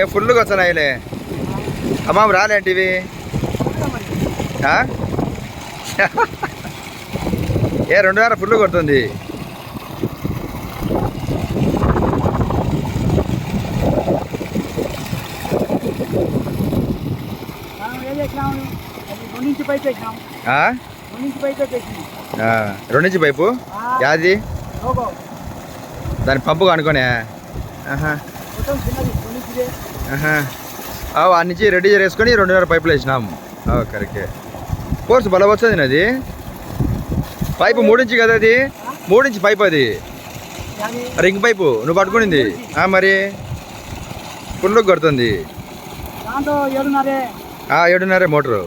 ఏ ఫుల్గా వస్తున్నాయిలే అమ్మ రాలేంటివి ఏ 2 ఫుల్ కొడుతుంది. రెండించి పైపు యాది దాని పంపు అనుకోనే ఆ నుంచి రెడీ చేసుకొని 2 పైపులు వేసినాం. కరెక్టే కోర్సు బలం వచ్చింది అది పైపు 3 ఇంచు కదా అది 3 ఇంచు పైపు అది రింగ్ పైపు నువ్వు పట్టుకునింది మరి ఫుల్ కొడుతుంది 7.5 మోటరు.